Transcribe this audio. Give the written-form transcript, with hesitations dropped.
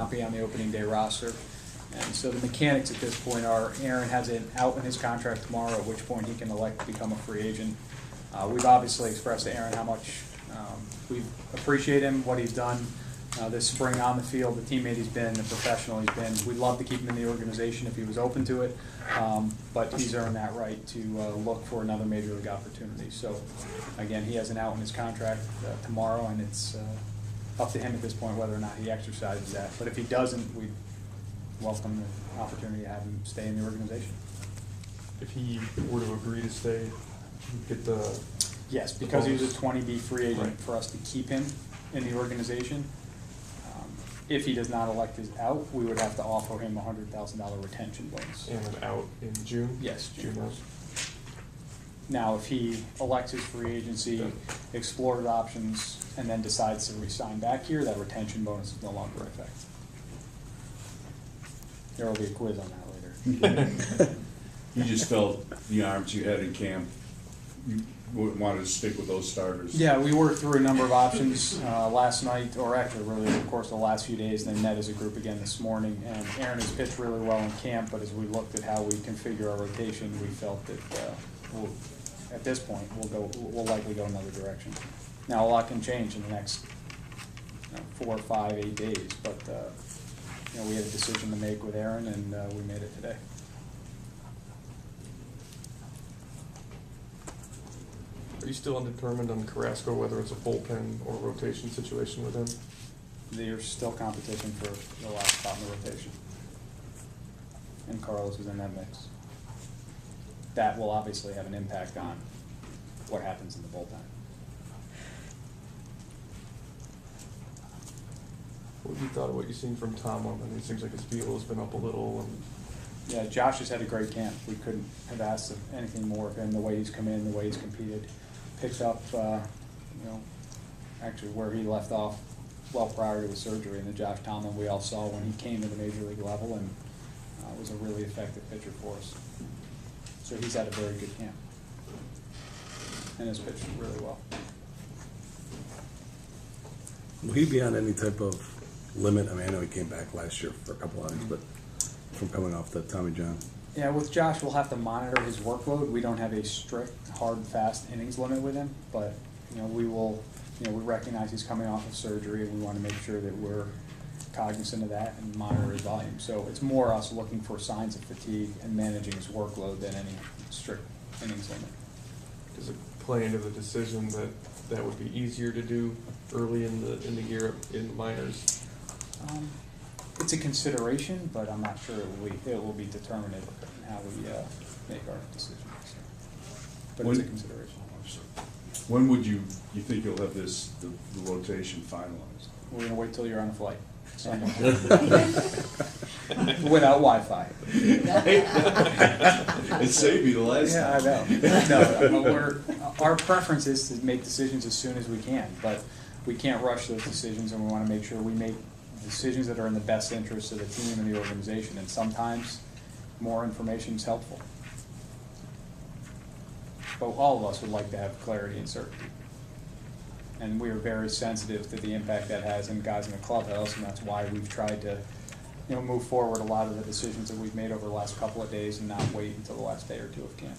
not be on the opening day roster. And so the mechanics at this point are Aaron has an out in his contract tomorrow, at which point he can elect to become a free agent. We've obviously expressed to Aaron how much we appreciate him, what he's done this spring on the field, the teammate he's been, the professional he's been. We'd love to keep him in the organization if he was open to it, but he's earned that right to look for another major league opportunity. So, again, he has an out in his contract tomorrow, and it's up to him at this point whether or not he exercises that. But if he doesn't, we'd welcome the opportunity to have him stay in the organization. If he were to agree to stay, he'd get the... Yes, because he was a 20B free agent, right, for us to keep him in the organization. If he does not elect his out, we would have to offer him a $100,000 retention bonus. And an out in June? Yes, June. June. Now, if he elects his free agency, explores options, and then decides to re-sign back here, that retention bonus is no longer in effect. There will be a quiz on that later. You just felt the arms you had in camp, you wanted to stick with those starters. Yeah, we worked through a number of options last night, or actually really over the course of the last few days, and then met as a group again this morning. And Aaron has pitched really well in camp, but as we looked at how we configure our rotation, we felt that at this point we'll likely go another direction. Now, a lot can change in the next 4, 5, 8 days, but we had a decision to make with Aaron, and we made it today. Are you still undetermined on Carrasco, whether it's a bullpen or rotation situation with him? There's still competition for the last spot in the rotation. And Carlos is in that mix. That will obviously have an impact on what happens in the bullpen. What have you thought of what you've seen from Tom? I mean, it seems like his feel has been up a little. And Yeah, Josh has had a great camp. We couldn't have asked anything more of him, the way he's come in, the way he's competed. Picked up, actually where he left off well prior to the surgery, and the Josh Tomlin we all saw when he came to the major league level, and was a really effective pitcher for us. So he's had a very good camp and has pitched really well. Will he be on any type of limit? I mean, I know he came back last year for a couple innings, but from coming off the Tommy John. Yeah, with Josh, we'll have to monitor his workload. We don't have a strict, hard and fast innings limit with him, but we will. We recognize he's coming off of surgery, and we want to make sure that we're cognizant of that and monitor his volume. So it's more us looking for signs of fatigue and managing his workload than any strict innings limit. does it play into the decision that would be easier to do early in the year in the minors? It's a consideration, but I'm not sure it will be determinative in how we make our decisions. But it's a consideration. When would you think you'll have the rotation finalized? We're going to wait till you're on a flight. Without Wi-Fi. It saved me the last time. I know. Our preference is to make decisions as soon as we can, but we can't rush those decisions, and we want to make sure we make decisions that are in the best interest of the team and the organization, and sometimes more information is helpful. But all of us would like to have clarity and certainty. And we are very sensitive to the impact that has in guys in the clubhouse, and that's why we've tried to move forward a lot of the decisions that we've made over the last couple of days and not wait until the last day or two of camp.